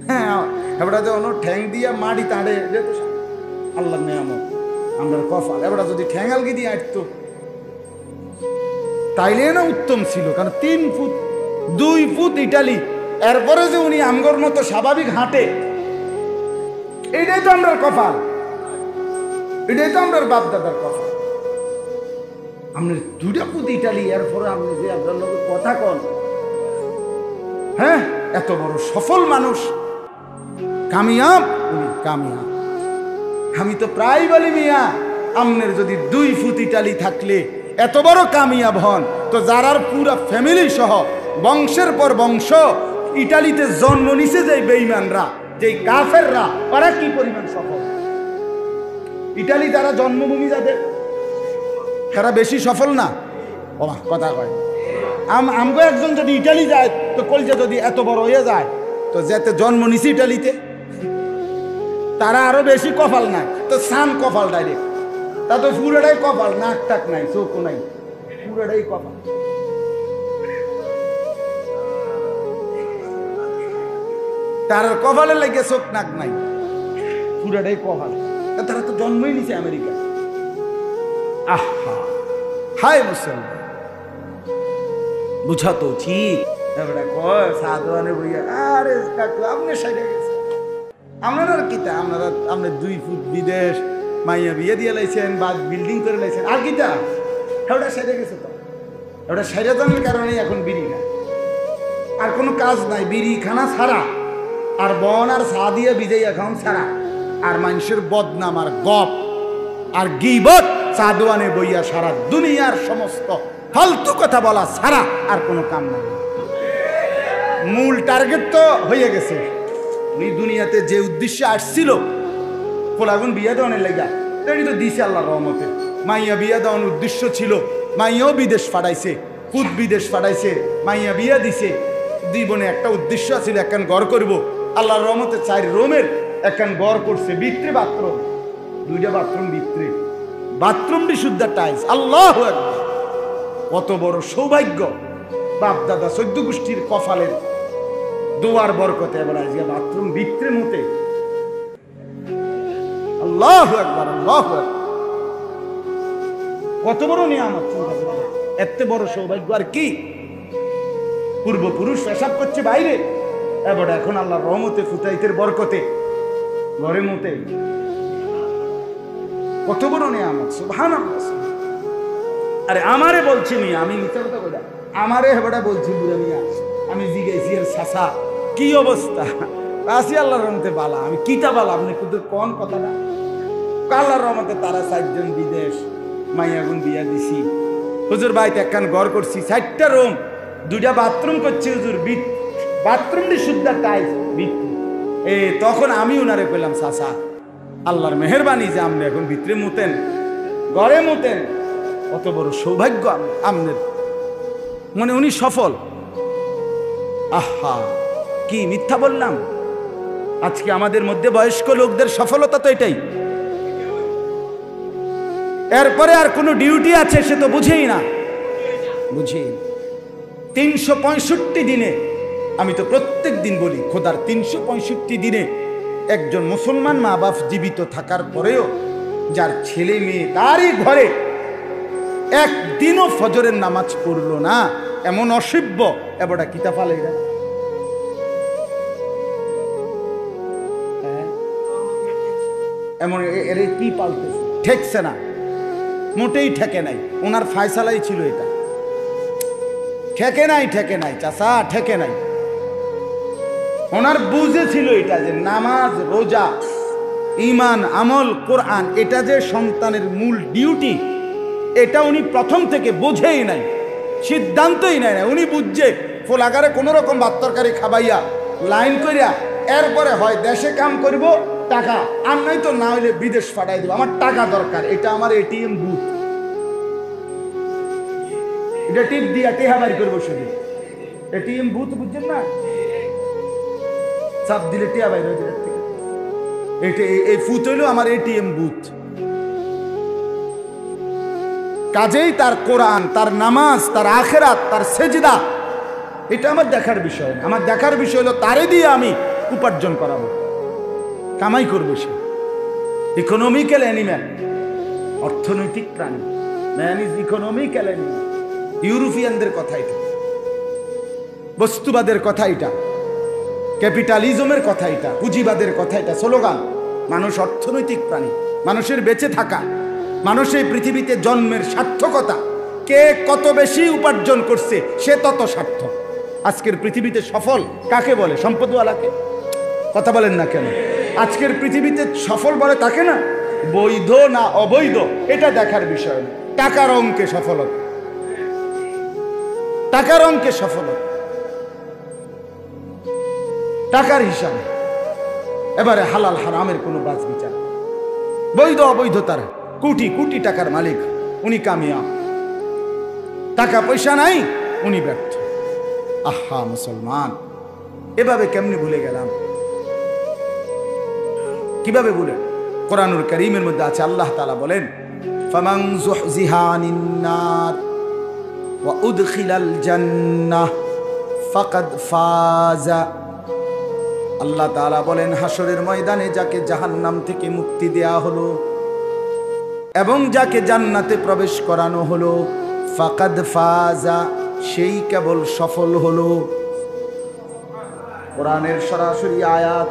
হ্যাঁ এবার যখন ঠ্যাং দিয়া মাটি তাড়ে আল্লাহ নেয়ামত আমরা কপাল। এবার যদি ঠ্যাঙালগি দিয়ে আটতো তাইলে না উত্তম ছিল, কারণ 3 ফুট 2 ফুট ইটালি, এরপরে যে উনি আমগর মতো স্বাভাবিক হাঁটে, এটাই তো আমরা কপাল, এটাই তো আমরা বাপ দাদার কপাল। আপনার 2 ফুট ইটালি, এরপরে আপনি যে আপনার লোকের কথা কন, হ্যাঁ এত বড় সফল মানুষ, কামিয়াব, উনি কামিয়াব। আমি তো প্রায় বলি মিয়া, আপনার যদি 2 ফুট ইটালি থাকলে এত বড় কামিয়াব হন, তো যারার পুরা ফ্যামিলি সহ বংশের পর বংশ ইটালিতে জন্ম নিছে যে বেঈমানরা, যে কাফেররা, ওরা কি পরিমাণ সফল। ইটালি যারা জন্মভূমি যাদের, তারা বেশি সফল না? ও কথা কয় আমগো একজন যদি ইটালি যায়, তো কলজা যদি এত বড় হয়ে যায়, তো যেতে জন্ম নিছে ইটালিতে তারা আরো বেশি কপাল না। তো সান কপাল ডাইরেক্ট, তা তো পুরোটাই কপাল, নাক টাক নাই, চোখও নাই, পুরোটাই কপাল। তার কপালে লাগে চোখ নাক নাই, পুরোটাই কপাল। তারা তো জন্মই নিছে আমেরিকা। আহা হায় মুসলমান, বুঝা তো ঠিক। এবারে কয় সাধুয়ানে বইয়া, আরে কাকু আপনি সাইডে গেছে, আপনারা কিতা, আপনারা আপনি 2 ফুট বিদেশ মাইয়া বিয়ে দিয়ে লাইছেন বা বিল্ডিং করে লাইছেন, আর কিতা ওটা সাইডে গেছে। তো ওটা সাইডে জানার কারণে এখন বিড়ি না, আর কোনো কাজ নাই, বিড়ি খানা ছাড়া, আর বন আর চা দিয়ে বিজয় এখন ছাড়া, আর মানুষের বদনাম আর গপ আর গীবত সাধুয়ানে বইয়া সারা দুনিয়ার সমস্ত ফালতু কথা বলা ছাড়া আর কোনো কাম নাই। মূল টার্গেট তো হয়ে গেছে। উনি দুনিয়াতে যে উদ্দেশ্যে আসছিল, ফোলাগুন বিয়া দেওয়ানের লাগা, এটি তো দিছে আল্লাহর রহমতে। মাইয়া বিয়া দেওয়ার উদ্দেশ্য ছিল, মাইয়াও বিদেশ পাঠাইছে, খুদ বিদেশ পাঠাইছে, মাইয়া বিয়া দিছে। জীবনে একটা উদ্দেশ্য ছিল, একখান ঘর করব। আল্লাহর রহমতে 4 রুমের একখান ঘর করছে, ভিতরে বাথরুম, 2টা বাথরুম ভিতরে, বাথরুমটি শুদ্ধ টাইলস। আল্লাহু আকবার, কত বড় সৌভাগ্য! বাপ দাদা 14 গোষ্ঠীর কপালের দোয়ার বরকতে এবার আজকে বাথরুম ভিতরে মতে। আল্লাহু আকবার, আল্লাহু আকবার, কত বড় নিয়ামত! এত বড় সৌভাগ্য আর কি! পূর্বপুরুষ পেশাব করছে বাইরে, এবার এখন আল্লাহর রহমতে ফুতাইতের বরকতে ঘরে মতে। কত বড় নিয়ামত, সুবহানাল্লাহ। আরে আমারে বলছি মিয়া, আমি মিথ্যা কথা কইলা, আমারে হেবড়া বলছি বুড়া মিয়া, আমি জিগাইছি এর শাসা কি অবস্থা, আসি আল্লাহর রহমতে বালা। আমি কিতা বালা, আপনি কিন্তু কোন কথাটা? আল্লাহর রহমতে তারা 4 জন বিদেশ, মাইয়াগুন বিয়া দিছি। হুজুর বাড়িতে একখান ঘর করছি, 4টা রুম, 2টা বাথরুম করছি হুজুর, বাথরুমটি শুদ্ধ টাইলস ভিতরে। তখন আমি ওনারে কইলাম, শাসা আল্লাহর মেহেরবানি যে আপনি এখন ভিতরে মুতেন, ঘরে মুতেন, কত বড় সৌভাগ্য আপনার। মানে উনি সফল। আহা কি মিথ্যা বললাম! আজকে আমাদের মধ্যে বয়স্ক লোকদের সফলতা তো এটাই। এরপরে আর কোনো ডিউটি আছে সে তো বুঝেই না, বুঝেই। 365 দিনে, আমি তো প্রত্যেক দিন বলি, খোদার 365 দিনে একজন মুসলমান মা বাপ জীবিত থাকার পরেও যার ছেলে মেয়ে তারই ঘরে একদিনও ফজরের নামাজ পড়লো না, এমন অসভ্য এবড়া কিতা ফালে এরা। এমন এর কি পালতেছে, ঠেকছে না, মোটেই ঠেকে নাই। ওনার ফায়সালাই ছিল এটা, ঠেকে নাই, ঠেকে নাই চাচা, ঠেকে নাই। ওনার বুঝে ছিল এটা যে নামাজ, রোজা, ঈমান, আমল, কোরআন, এটা যে সন্তানের মূল ডিউটি, এটা উনি প্রথম থেকে বুঝেই নাই, সিদ্ধান্তই নাই। উনি বুঝছে ফোলাগারে কোনো রকম ভাত তরকারি খাবাইয়া লাইন করিয়া এরপরে হয় দেশে কাম করব, টাকা আর নাই তো না হইলে বিদেশ পাঠাই দেবো, আমার টাকা দরকার, এটা আমার এটিএম বুথ, এটা টিপ দিয়া টেহা বাড়ি করবো শুধু। এটিএম বুথ বুঝছেন না, চাপ দিলে টেহা বাইর হয়ে যায়। এই ফুট হইল আমার এটিএম বুথ। কাজেই তার কোরআন, তার নামাজ, তার আখেরাত, তার সেজদা, এটা আমার দেখার বিষয় না। আমার দেখার বিষয় হলো তারে দিয়ে আমি উপার্জন করাবো, কামাই করবে সে। ইকোনমিক্যাল অ্যানিম্যাল, অর্থনৈতিক প্রাণী। Man is economical animal. ইউরোপিয়ানদের কথা এটা, বস্তুবাদের কথা এটা, ক্যাপিটালিজমের কথা এটা, পুঁজিবাদের কথা এটা, স্লোগান। মানুষ অর্থনৈতিক প্রাণী। মানুষের বেঁচে থাকা, মানুষের পৃথিবীতে জন্মের সার্থকতা, কে কত বেশি উপার্জন করছে সে তত সার্থক। আজকের পৃথিবীতে সফল কাকে বলে? সম্পদওয়ালাকে। কথা বলেন না কেন? আজকের পৃথিবীতে সফল বলে তাকে না, বৈধ না অবৈধ এটা দেখার বিষয় না। টাকার অঙ্কে সফলতা, টাকার অঙ্কে সফলতা, টাকার হিসাবে। এবারে হালাল হারামের কোনো বাজ বিচার, বৈধ অবৈধতার কোটি কোটি টাকার মালিক উনি কামিয়াব, টাকা পয়সা নাই উনি ব্যর্থ। আহা মুসলমান, এভাবে কেমনি ভুলে গেলাম? কিভাবে ভুলে? কোরআনুল কারীমের মধ্যে আছে, আল্লাহ তাআলা বলেন, ফামান যুহজিহা আনিন নার ওয়া উদখিলাল জান্নাহ ফাকাদ ফাজা। আল্লাহ তাআলা বলেন, হাসরের ময়দানে যাকে জাহান্নাম থেকে মুক্তি দেয়া হলো এবং যাকে জান্নাতে প্রবেশ করানো হলো, ফাকাদ ফাজা, সেই কেবল সফল হলো। কোরআনের সরাসরি আয়াত।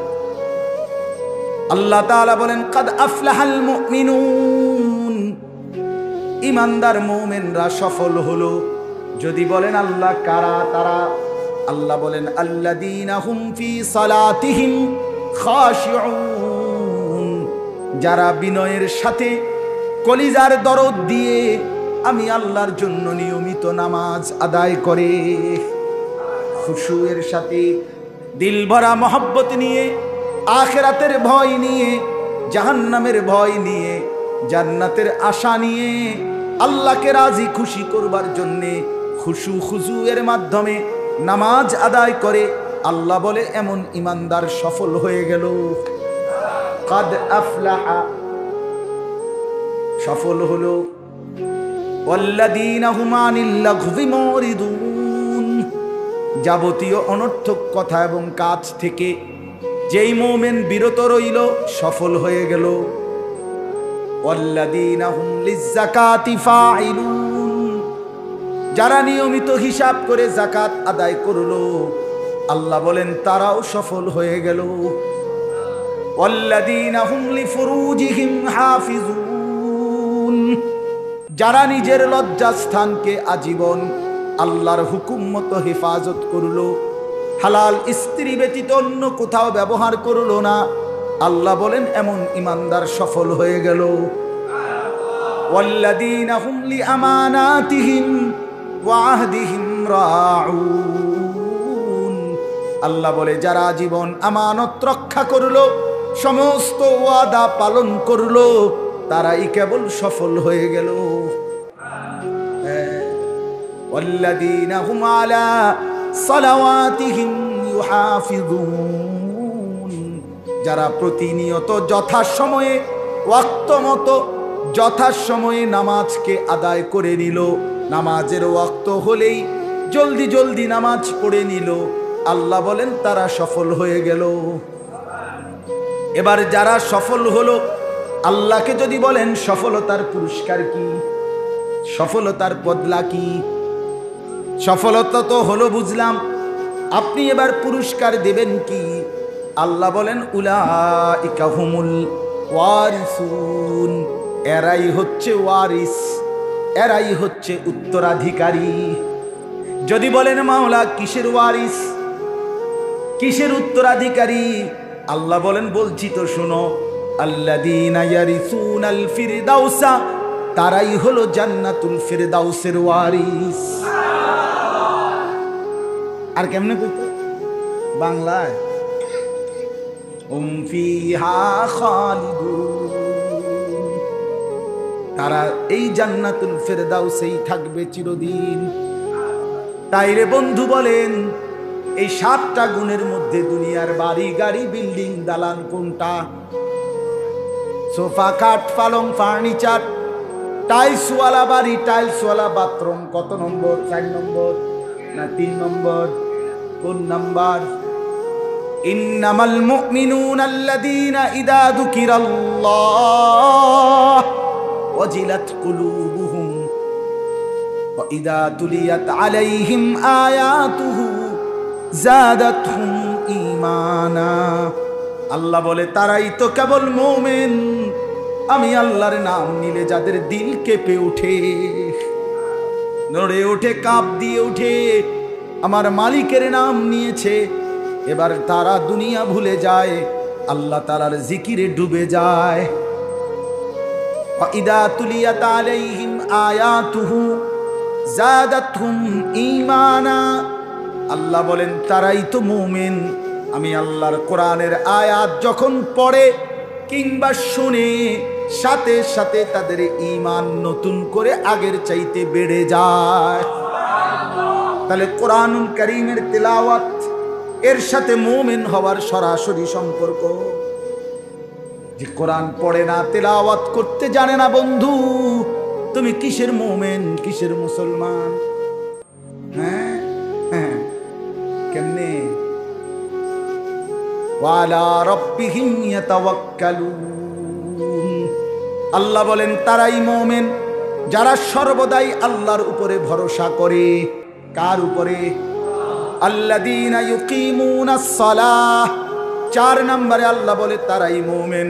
আল্লাহ তাআলা বলেন, কাদ আফলাহাল মুমিনুন, ঈমানদার মুমিনরা সফল হলো। যদি বলেন আল্লাহ কারা তারা, আল্লাহ বলেন, আল্লাযীনা হুম ফি সালাতিহিম খাশিউন, যারা বিনয়ের সাথে কলিজার দরদ দিয়ে আমি আল্লাহর জন্য নিয়মিত নামাজ আদায় করে, খুশুয়ের সাথে, দিল ভরা মহব্বত নিয়ে, আখিরাতের ভয় নিয়ে, জাহান্নামের ভয় নিয়ে, জান্নাতের আশা নিয়ে, আল্লাহকে রাজি খুশি করবার জন্যে খুশু খুজুয়ের মাধ্যমে নামাজ আদায় করে, আল্লাহ বলে এমন ইমানদার সফল হয়ে গেল। কাদ আফলাহা, সফল হলো। ওয়াল্লাযীনা হুম আনিল লাগযি মুরিদুন, যাবতীয় অনর্থক কথা এবং কাজ থেকে যেই মুমিন বিরত রইল সফল হয়ে গেল। ওয়াল্লাযীনা হুম লিয-যাকাতি ফাইলুন, যারা নিয়মিত হিসাব করে যাকাত আদায় করলো, আল্লাহ বলেন তারাও সফল হয়ে গেল। ওয়াল্লাযীনা হুম লিফুরুজিহিম হাফিজুন, যারা নিজের লজ্জাস্থানকে আজীবন আল্লাহর হুকুম মতো হেফাজত করলো, হালাল স্ত্রী ব্যতীত অন্য কোথাও ব্যবহার করলো না, আল্লাহ বলেন এমন ইমানদার সফল হয়ে গেল। ওয়াল্লাযীনা হুম লিআমানাতিহিম ওয়া আহদিহিম রাউন, আল্লাহ বলে যারা জীবন আমানত রক্ষা করলো, সমস্ত ওয়াদা পালন করলো, তারাই কেবল সফল হয়ে গেল। ওয়াল্লাযীনা হুম আলা সালাওয়াতিহিম ইউহাফিজুন, যারা প্রতিনিয়ত যথাসময়ে ওয়াক্ত মতো যথাসময়ে নামাজকে আদায় করে নিল, নামাজের ওয়াক্ত হলেই জলদি জলদি নামাজ পড়ে নিল, আল্লাহ বলেন তারা সফল হয়ে গেল। এবার যারা সফল হলো, আল্লাহকে যদি বলেন সফলতার পুরস্কার কি, সফলতার বদলা কি? সফলতা তো হলো বুঝলাম, আপনি এবার পুরস্কার দেবেন কি? আল্লাহ বলেন উলাইকা হুমুল ওয়ারিসুন, এরাই হচ্ছে ওয়ারিস, এরাই হচ্ছে উত্তরাধিকারী। যদি বলেন মাওলা কিসের ওয়ারিস, কিসের উত্তরাধিকারী? আল্লাহ বলেন বলছি তো শোনো, আল্লাযীনা ইয়ারিসুনাল ফিরদাউসা, তারাই হলো জান্নাতুল ফিরদাউসের ওয়ারিস। আর কেমনে কইতে বাংলায়, হুম ফিহা খালিদুন, তারা এই জান্নাতুল ফিরদাউসেই থাকবে চিরদিন। তাইরে বন্ধু বলেন, এই 7টা গুণের মধ্যে দুনিয়ার বাড়ি গাড়ি বিল্ডিং দালান কোনটা? সোফা খাট পালং ফার্নিচার, টাইলসওয়ালা বাড়ি টাইলসওয়ালা বাথরুম কত নম্বর? 4 নম্বর না 3 নম্বর? কোন নাম্বার? ইন্নামাল মুমিনুনা আল্লাযীনা ইযা যুকিরাল্লাহ ওয়াজিলাত কুলুবুহুম ওয়া ইযা তুলিয়াত আলাইহিম আয়াতুহু যাদাতহুম ঈমানা। আল্লাহ বলে তারাই তো কেবল মুমিন, আমি আল্লাহর নাম নিলে যাদের দিল কেঁপে ওঠে, নড়ে ওঠে, কাঁপ দিয়ে ওঠে, আমার মালিকের নাম নিয়েছে, এবার তারা দুনিয়া ভুলে যায়, আল্লাহ তাআলার জিকিরে ডুবে যায়। ইদা তুলিয়াত আলাইহিম আয়াতুহু যাদাতহুম ঈমানা। আল্লাহ বলেন তারাই তো মুমিন, আমি আল্লাহর কোরআনের আয়াত যখন পড়ে কিংবা শুনে সাথে সাথে তাদের ঈমান নতুন করে আগের চাইতে বেড়ে যায়। তাহলে কোরআনুল কারীমের তেলাওয়াত এর সাথে মুমিন হওয়ার সরাসরি সম্পর্ক। যে কোরআন পড়ে না, তেলাওয়াত করতে জানে না, বন্ধু তুমি কিসের মুমিন, কিসের মুসলমান? হ্যাঁ হ্যাঁ, কেমনে? ওয়ালা রাব্বিহিম ইয়াতাওয়াক্কালুন। আল্লাহ বলেন তারাই মুমিন যারা সর্বদাই আল্লাহর উপরে ভরসা করে। কার উপরে? আল্লাযীনা ইউকিমুনাস সালাহ। 4 নম্বরে আল্লাহ বলে তারাই মুমিন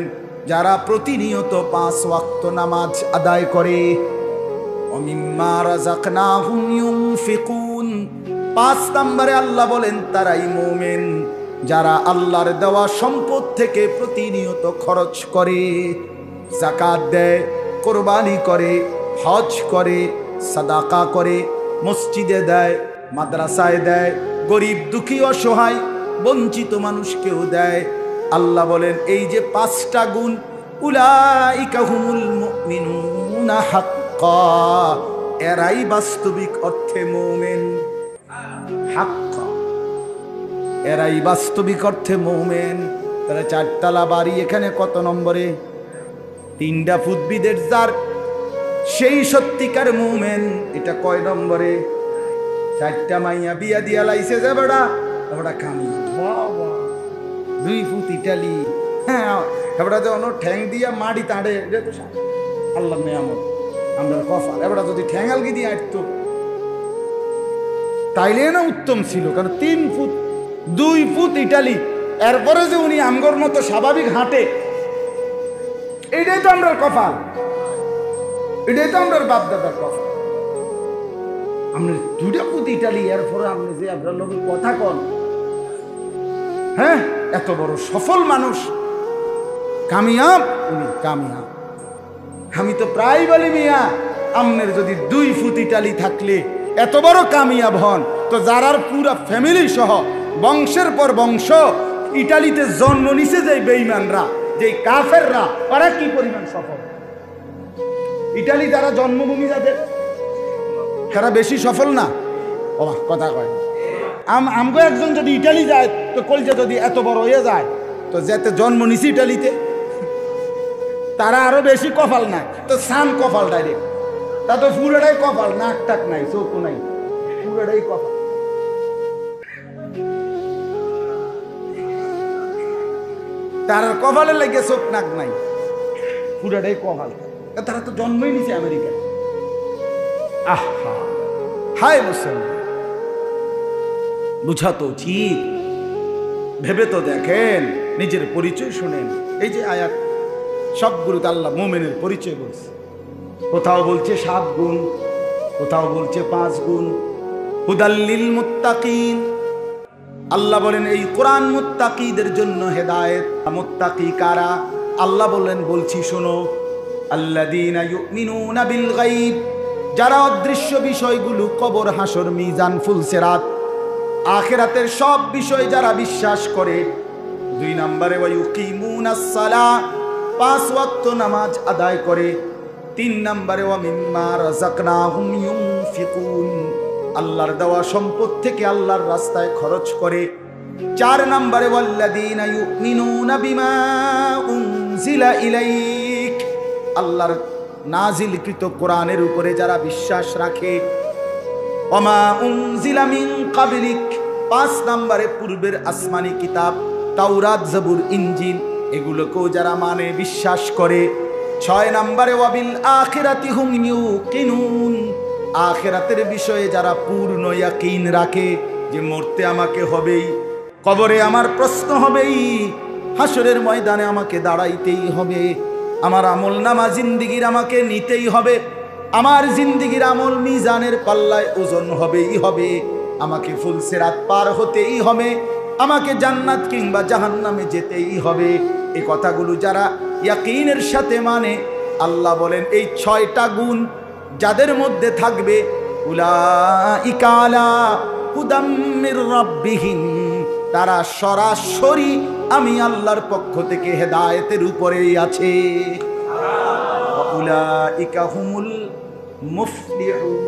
যারা প্রতিনিয়ত 5 ওয়াক্ত নামাজ আদায় করে। ওয়া মিম্মা রাযাকনাহুম ইউনফিকুন। 5 নম্বরে আল্লাহ বলেন তারাই মুমিন যারা আল্লাহর দেওয়া সম্পদ থেকে প্রতিনিয়ত খরচ করে, যাকাত দেয়, কোরবানি করে, হজ করে, সাদাকা করে, মসজিদে দেয়, মাদ্রাসায় দেয়, গরিব দুঃখী অসহায় বঞ্চিত মানুষকেও দেয়। আল্লাহ বলেন এই যে 5টা গুণ, উলাইকা হুমুল মুমিনুনা হাক্কা, এরাই বাস্তবিক অর্থে মুমিন। হাক্কা, এরাই বাস্তবিক অর্থে মুমিন। তাহলে 4 তলা বাড়ি এখানে কত নম্বরে? 3টা ফুট বিদের যার, সেই সত্যিকার মুমিন। এটা কয় নম্বরে? 4টা মাইয়া বিয়া দিয়া লাইছে যে বেড়া, ওটা কামি 2 ফুট ইটালি। হ্যাঁ, এবার যেন ঠ্যাং দিয়া মাটি তাড়ে, এটা তো আল্লাহ নিয়ামত, আমরা কফাল। এবার যদি ঠ্যাং আলগি দিয়ে আটতো তাইলে না উত্তম ছিল, কারণ 3 ফুট 2 ফুট ইটালি, এরপরে যে উনি আমগর মতো স্বাভাবিক হাঁটে, এটাই তো আমরা কফাল, এটাই তো আমরা বাপ দাদার কফাল। আমরা 2 ফুট ইটালি, এরপরে আপনি যে আপনার লোকের কথা কন, হ্যাঁ, এত বড় সফল মানুষ, কামিয়াব, উনি কামিয়াব। আমি তো প্রায় বলি মিয়া, আমনের যদি 2 ফুট ইটালি থাকলে এত বড় কামিয়াব হন, তো যারার পুরা ফ্যামিলি সহ বংশের পর বংশ ইটালিতে জন্ম নিছে যে বেঈমানরা, যে কাফেররা, ওরা কি পরিমাণ সফল? ইটালি যারা জন্মভূমি যাদের, তারা বেশি সফল না? ও কথা কয়, আমগো একজন যদি ইটালি যায় তো কলজা যদি এত বড় হয়ে যায়, তো যেতে জন্ম নিছি ইটালিতে তারা আরো বেশি কপাল না, তো সান কপাল ডাইরেক্ট, তা তো পুরোটাই কপাল, নাক টাক নাই, চোখ নাই, পুরোটাই কপাল। তার কপালে লাগে চোখ নাক নাই, পুরোটাই কপাল। তারা তো জন্মই নিছে আমেরিকায়। আহা, হায় মুসলমান, বুঝা তো উচিত, ভেবে তো দেখেন, নিজের পরিচয় শুনেন। এই যে আয়াত সবগুলোতে আল্লাহ মুমিনের পরিচয় বলছে। কোথাও বলছে 7 গুণ, কোথাও বলছে 5 গুণ। হুদাল্লিল মুত্তাকিন, আল্লাহ বলেন এই কোরআন মুত্তাকিদের জন্য হেদায়েত। মুত্তাকি কারা? আল্লাহ বলেন, বলছি শোনো, আল্লাযীনা ইউমিনুনা বিল গায়ব, যারা অদৃশ্য বিষয়গুলো, কবর, হাসর, মিজান, ফুলসিরাত, আখিরাতের সব বিষয় যারা বিশ্বাস করে। 2 নম্বরে ওয়া ইউকিমুনাস সালাহ, 5 ওয়াক্ত নামাজ আদায় করে। 3 নম্বরে ওয়া মিম্মা রাযাকনাহুম ইউনফিকুন, আল্লাহর দেওয়া সম্পদ থেকে আল্লাহর রাস্তায় খরচ করে। 4 নম্বরে ওয়াল্লাযীনা ইউমিনুনা বিমা উনজিলা ইলাইক, আল্লাহর নাজিলকৃত কোরআনের উপরে যারা বিশ্বাস রাখে। ওমা উনজিলা মিন ক্বাবলিক, 5 নম্বরে পূর্বের আসমানি কিতাব তাওরাত, জবুর, ইনজিল এগুলোকেও যারা মানে বিশ্বাস করে। 6 নম্বরে ওয়াবিল আখিরাতি হুম ইউকিনুন, আখিরাতের বিষয়ে যারা পূর্ণ ইয়াকিন রাখে যে মরতে আমাকে হবেই, কবরে আমার প্রশ্ন হবেই, হাসরের ময়দানে আমাকে দাঁড়াইতেই হবে, আমার আমল নামা জিন্দিগির আমাকে নিতেই হবে, আমার জিন্দিগির আমল মিজানের পাল্লায় ওজন হবেই হবে, আমাকে ফুলসিরাত পার হতেই হবে, আমাকে জান্নাত কিংবা জাহান্নামে যেতেই হবে। এই কথাগুলো যারা ইয়াকিনের সাথে মানে, আল্লাহ বলেন এই 6টা গুণ যাদের মধ্যে থাকবে, উলাইকা আলা হুদাম মির রাব্বিহিম, তারা সরাসরি আমি আল্লাহর পক্ষ থেকে হেদায়েতের উপরেই আছে। উলাইকা হুমুল মুফলিহুন,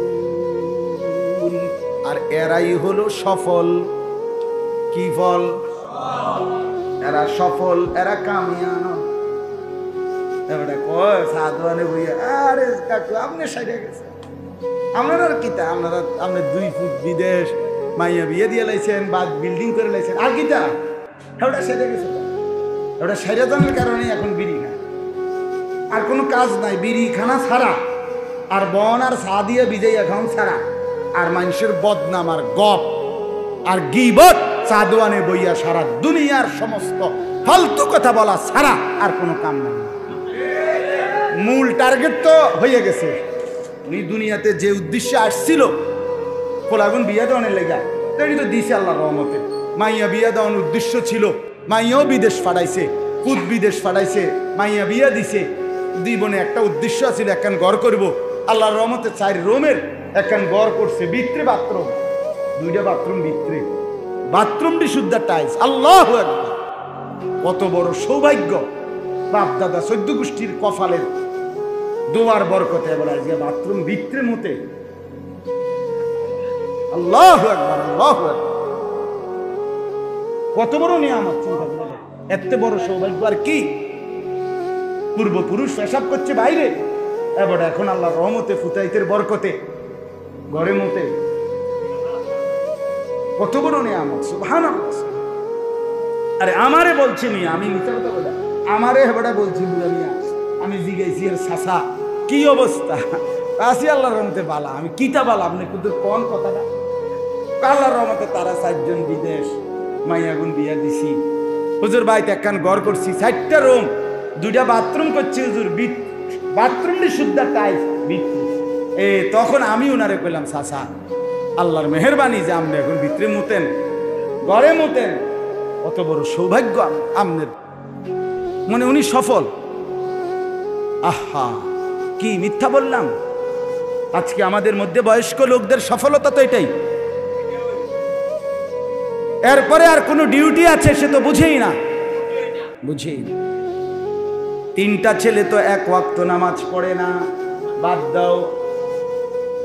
আর এরাই হলো সফল। কি ফল? এরা সফল, এরা কামিয়াব। এবারে কয় সাধুয়ানে বইয়া, আরে কাকু আপনি সাইডে গেছেন, আপনার কিতা, আপনারা আপনি 2 ফুট বিদেশ, মাইয়া বিয়ে দিয়ে লাইছেন, বা বিল্ডিং করে লাইছেন, আর কিতা ওটা সেরে গেছে। ওটা সেরে জানার কারণে এখন বিড়ি না, আর কোনো কাজ নাই, বিড়ি খানা ছাড়া, আর বন আর চা দিয়ে বিজয় এখন ছাড়া, আর মানুষের বদনাম আর গপ আর গীবত সাধুয়ানে বইয়া সারা দুনিয়ার সমস্ত ফালতু কথা বলা ছাড়া আর কোনো কাম নাই। মূল টার্গেট তো হয়ে গেছে। উনি দুনিয়াতে যে উদ্দেশ্যে আসছিল, পোলাগুন বিয়া দেওয়ানের লেগা, তাই তো দিছে আল্লাহর রহমতে। মাইয়া বিয়া দেওয়ার উদ্দেশ্য ছিল, মাইয়াও বিদেশ পাঠাইছে, পুত বিদেশ পাঠাইছে, মাইয়া বিয়া দিছে। 2 বোনে একটা উদ্দেশ্য ছিল, একখান ঘর করব। আল্লাহর রহমতে 4 রুমের একখান ঘর করছে, ভিতরে বাথরুম, 2টা বাথরুম ভিতরে, বাথরুমটি শুদ্ধ টাইলস। আল্লাহু আকবার, কত বড় সৌভাগ্য! বাপ দাদা 14 গোষ্ঠীর কপালের দোয়ার বরকতে এবার আজকে বাথরুম ভিতরে মতে। আল্লাহু আকবার, আল্লাহু আকবার, কত বড় নিয়ামত! চিন্তা করে, এত বড় সৌভাগ্য আর কি! পূর্বপুরুষ পেশাব করছে বাইরে, এবার এখন আল্লাহর রহমতে ফুতাইতের বরকতে ঘরে মতে। কত বড় নিয়ামত, সুবহানাল্লাহ। আরে আমারে বলছি মিয়া, আমি মিথ্যা কথা বলি, আমারে হেবড়া বলছি বুড়া মিয়া, আমি জিগাইছি এর সাসা কি অবস্থা? আসি আল্লাহর রহমতে বালা, আমি কিতা বালা, আপনি কিন্তু কোন কথাটা? আল্লাহর রহমতে তারা 4 জন বিদেশ, মাইয়াগুন বিয়া দিছি, হুজুর বাড়িতে একখান ঘর করছি, 4টা রুম, 2টা বাথরুম করছি হুজুর, বাথরুমটি শুদ্ধ টাইলস ভিতরে। তখন আমি ওনারে কইলাম, সাসা আল্লাহর মেহেরবানি যে আপনি এখন ভিতরে মুতেন, ঘরে মুতেন, কত বড় সৌভাগ্য আপনার। মানে উনি সফল। আহা, কি মিথ্যা বললাম? আজকে আমাদের মধ্যে বয়স্ক লোকদের সফলতা তো এটাই। এরপরে আর কোনো ডিউটি আছে সে তো বুঝেই না, বুঝেই না। 3টা ছেলে তো 1 ওয়াক্ত নামাজ পড়ে না, বাদ দাও।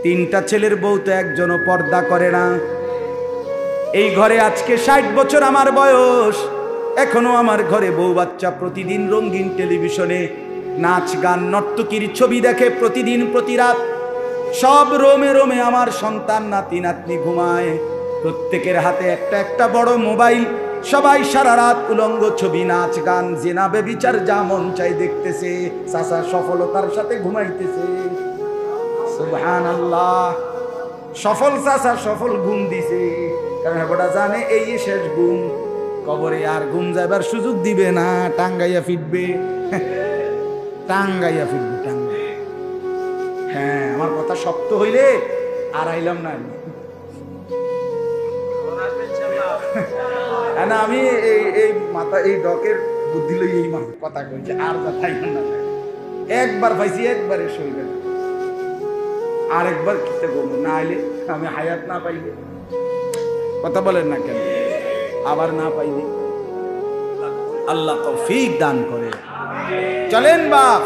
3টা ছেলের বউ তো একজনও পর্দা করে না। এই ঘরে আজকে 60 বছর আমার বয়স, এখনো আমার ঘরে বউ বাচ্চা প্রতিদিন রঙিন টেলিভিশনে নাচ গান নর্তকীর ছবি দেখে প্রতিদিন প্রতি রাত। সব রোমে রোমে আমার সন্তান নাতি নাতনি ঘুমায়, প্রত্যেকের হাতে একটা একটা বড় মোবাইল, সবাই সারা রাত উলঙ্গ ছবি, নাচ গান, জিনা বেবিচার যা মন চাই দেখতেছে, চাচা সফলতার সাথে ঘুমাইতেছে। সুবহানাল্লাহ, সফল চাচা সফল ঘুম দিছে, কারণ ওটা জানে এই শেষ ঘুম, কবরে আর ঘুম যাবার সুযোগ দিবে না, টাঙ্গাইয়া ফিরবে, টাঙ্গাইয়া ফিরবে, টাঙ্গাই। হ্যাঁ, আমার কথা শক্ত হইলে আর আইলাম না। না, আমি এই মাথা এই ডকের বুদ্ধি লই এই কথা কইছি, আর যাইলাম না। একবার পাইছি, একবারে সইবে না, আরেকবার কিতে করবো না, আইলে আমি হায়াত না পাইলে, কথা বলেন না কেন, আবার না পাইলে আল্লাহ তৌফিক দান করে। চলেন বাপ,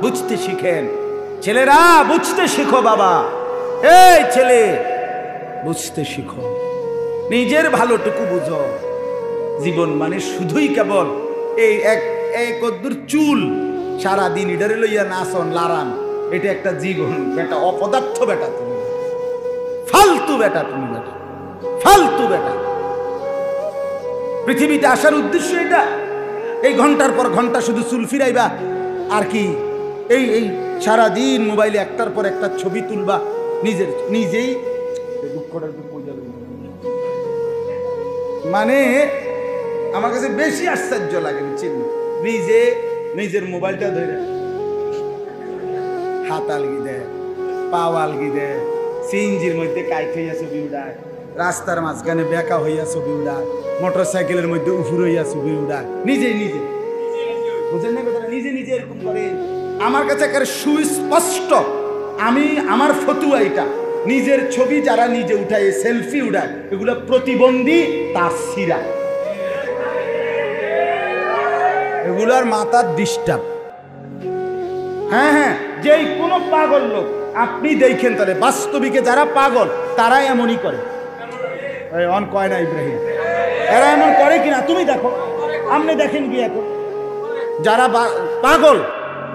বুঝতে শিখেন, ছেলেরা বুঝতে শিখো, বাবা এই ছেলে বুঝতে শিখো, নিজের ভালোটুকু বুঝো। জীবন মানে শুধুই কেবল এই এক কদ্দুর চুল, সারাদিন ইডারে লইয়া নাচন লারান, এটা একটা জীবন বেটা, অপদার্থ বেটা তুমি, ফালতু বেটা তুমি, বেটা ফালতু বেটা। পৃথিবীতে আসার উদ্দেশ্য এটা? এই ঘন্টার পর ঘন্টা শুধু চুল ফিরাইবা আর কি? এই এই সারাদিন মোবাইলে একটার পর একটা ছবি তুলবা, নিজেই দুঃখটার মানে আমার কাছে বেশি আশ্চর্য লাগে, বুঝছেন? নিজের মোবাইলটা ধরে হাত আলগি দেয়, পা আলগি দেয়, সিএনজির মধ্যে কাইট হইয়া ছবি উড়ায়, রাস্তার মাঝখানে বেঁকা হইয়া ছবি উড়ায়, মোটর সাইকেলের মধ্যে উফুর হইয়া ছবি উড়ায়, নিজে বুঝেন না কথাটা? নিজে এরকম করে। আমার কাছে একেবারে সুস্পষ্ট, আমার ফতুয়া এটা, নিজের ছবি যারা নিজে উঠায়, সেলফি উঠায়, এগুলো প্রতিবন্ধী, তার সিরা, এগুলোর মাথার ডিস্টার্ব। হ্যাঁ, যেই কোনো পাগল লোক আপনি দেখেন, তাহলে বাস্তবিকে যারা পাগল তারাই এমনই করে। অন কয় না ইব্রাহিম, এরা এমন করে কিনা তুমি দেখো, আপনি দেখেন কি এখন যারা পাগল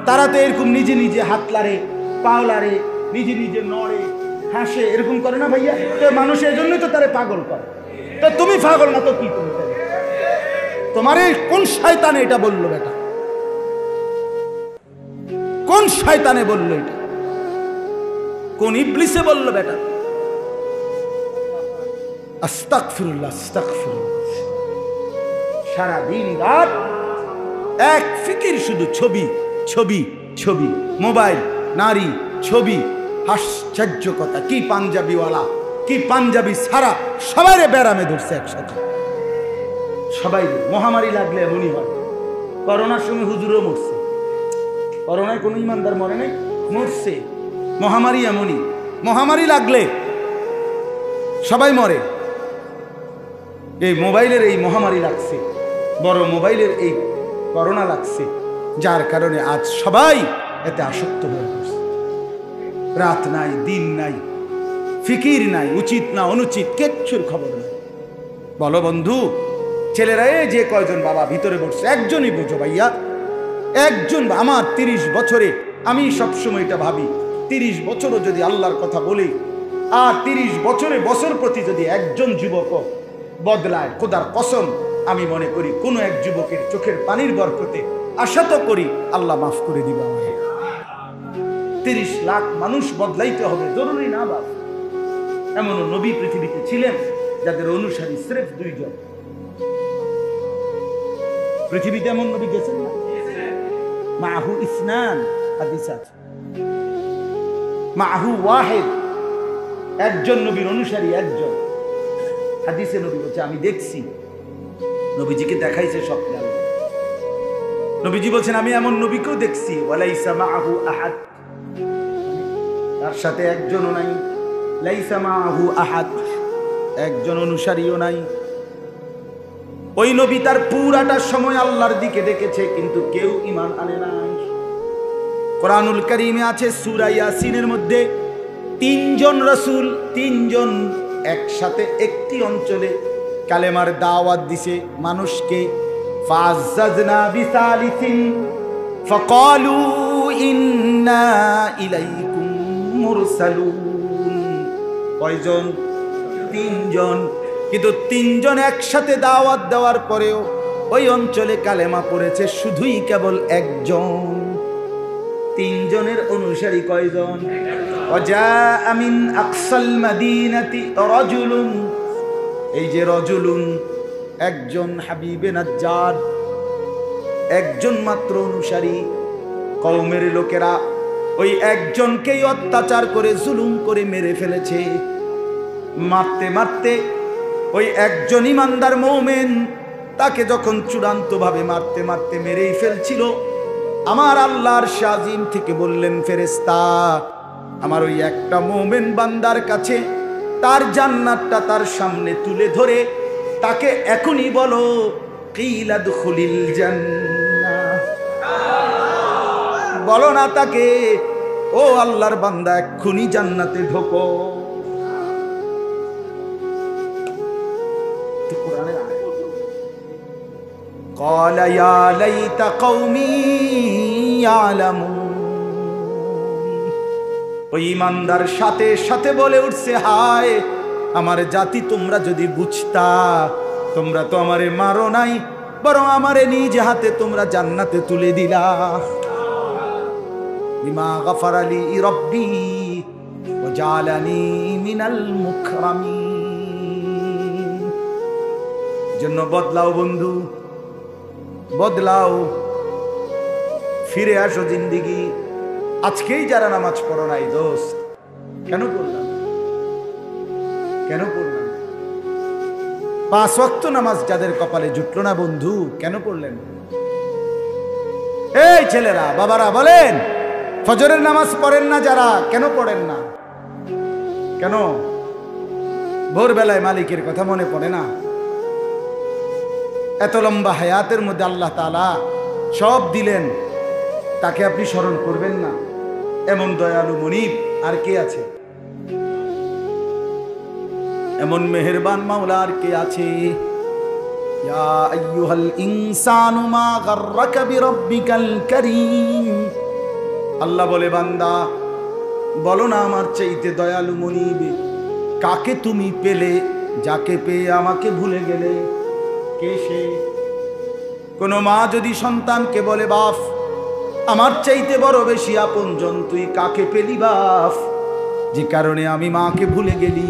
তারা তো এরকম নিজে হাত লাড়ে, পাও লাড়ে, নিজে নড়ে, হাসে, এরকম করে না ভাইয়া? তো মানুষ এই জন্যই তো তারা পাগল করে। তো তুমি পাগল না তো কি তুমি? তোমার এই কোন শয়তানে এটা বললো বেটা? কোন শয়তানে বললো এটা? কোন ইবলিসে বললো বেটা? আস্তাগফিরুল্লাহ, আস্তাগফিরুল্লাহ। সারাদিন রাত এক ফিকির, শুধু ছবি, মোবাইল, নারী, ছবি। আশ্চর্য কথা, কি পাঞ্জাবিওয়ালা, কি পাঞ্জাবি সারা, সবাই ব্যারামে ধরছে একসাথে, সবাই। মহামারী লাগলে এমনই হয়। করোনার সময় হুজুরও মরছে, করোনায় কোনো ইমানদার মরে নাই, মরছে। মহামারী এমনই, মহামারী লাগলে সবাই মরে। এই মোবাইলের এই মহামারী লাগছে, বড় মোবাইলের এই করোনা লাগছে, যার কারণে আজ সবাই এতে আসক্ত হয়ে গেছে। রাত নাই, দিন নাই, ফিকির নাই, উচিত না অনুচিত কিচ্ছুর খবর নাই। বলো বন্ধু, ছেলেরা যে কয়জন বাবা ভিতরে বসছে, একজনই বোঝো ভাইয়া, একজন। আমার 30 বছরে আমি সবসময় এটা ভাবি, 30 বছরও যদি আল্লাহর কথা বলি, আর 30 বছরে বছর প্রতি যদি একজন যুবক বদলায়, খোদার কসম আমি মনে করি কোন এক যুবকের চোখের পানির বরকতে আশা তো করি আল্লাহ মাফ করে দিবে আমাকে। 30 লাখ মানুষ বদলাইতে হবে, জরুরি না বাবা। এমন নবী পৃথিবীতে ছিলেন যাদের অনুসারী স্রেফ 2 জন। পৃথিবীতে এমন নবী গেছেন না? মাহু ইসনান, হাদিস আছে, মাহু ওয়াহিদ, একজন নবীর অনুসারী একজন। হাদিসে নবী বলছে, আমি দেখছি, নবীজিকে দেখাইছে স্বপ্নে। নবীজি বলছেন, আমি এমন নবীকেও দেখছি, ওয়ালাইসা মাহু আহাদ, তার সাথে একজনও নাই, লাইসা মাহু আহাদ, একজন অনুসারীও নাই। ওই নবী তার পুরাটা সময় আল্লাহর দিকে ডেকেছে, কিন্তু কেউ ঈমান আনে নাই। কোরআনুল কারীমে আছে, সূরা ইয়াসিনের মধ্যে 3 জন রাসূল, 3 জন একসাথে একটি অঞ্চলে কালেমার দাওয়াত দিছে মানুষকে। ফাযাজনা বিসালিসিন ফাকালু ইন্না ইলাইকুম মুরসালুন। কয়জন? 3 জন। কিন্তু 3 জন একসাথে দাওয়াত দেওয়ার পরেও ওই অঞ্চলে কালেমা পড়েছে শুধুই কেবল একজন। 3 জনের অনুসারী কয়জন? ওয়াজাআ মিন আকসাল মাদিনাতি রাজুলুন, এই যে রাজুলুন, একজন হাবিবে নাজ্জার, একজন মাত্র অনুসারী। কওমের লোকেরা ওই একজনকেই অত্যাচার করে জুলুম করে মেরে ফেলেছে। মারতে মারতে ওই একজন ইমানদার মুমিন, তাকে যখন চূড়ান্তভাবে মারতে মারতে মেরেই ফেলছিল, আমার আল্লাহর শাজিম থেকে বললেন, ফেরেশতা, আমার ওই একটা মুমিন বান্দার কাছে তার জান্নাতটা তার সামনে তুলে ধরে তাকে এখনই বলো, কিলা দুখুলিল জান্নাহ, বলো না তাকে, ও আল্লাহর বান্দা এক্ষুনি জান্নাতে ঢোকো। قال يا ليت قومي يعلمون। ওই ইমানদার সাথে সাথে বলে উঠছে, হায় আমার জাতি, তোমরা যদি বুঝতা তোমরা তো আমারে মারো নাই, বরং আমারে নিজ হাতে তোমরা জান্নাতে তুলে দিলা। বিমা গফারা লি রব্বি ওয়া জালানি মিনাল মুকরামিন। জন্য বদলাও বন্ধু, বদলাও, ফিরে আসো জিন্দেগি। আজকেই যারা নামাজ পড়ো নাই দোস্ত, কেন পড়লাম? কেন পড়লাম? 5 ওয়াক্ত নামাজ যাদের কপালে জুটলো না বন্ধু, কেন পড়লেন? এই ছেলেরা, বাবারা বলেন, ফজরের নামাজ পড়েন না যারা, কেন পড়েন না? কেন? ভোরবেলায় মালিকের কথা মনে পড়ে না? এত লম্বা হায়াতের মধ্যে আল্লাহ তাআলা সব দিলেন, তাকে আপনি স্মরণ করবেন না? এমন দয়ালু মনিব আর কে আছে? এমন মেহেরবান মাওলা আর কে আছে? ইয়া আইয়ুহাল ইনসানু মা গাররাকা বিরাব্বিকাল কারীম। আল্লাহ বলে, বান্দা বলো না আমার চাইতে দয়ালু মনিব কাকে তুমি পেলে, যাকে পেয়ে আমাকে ভুলে গেলে? কে সে? কোন মা যদি সন্তানকে বলে, বাপ আমার চাইতে বড় বেশি আপনজন তুই কাকে পেলি বাপ, যে কারণে আমি মাকে ভুলে গেলি?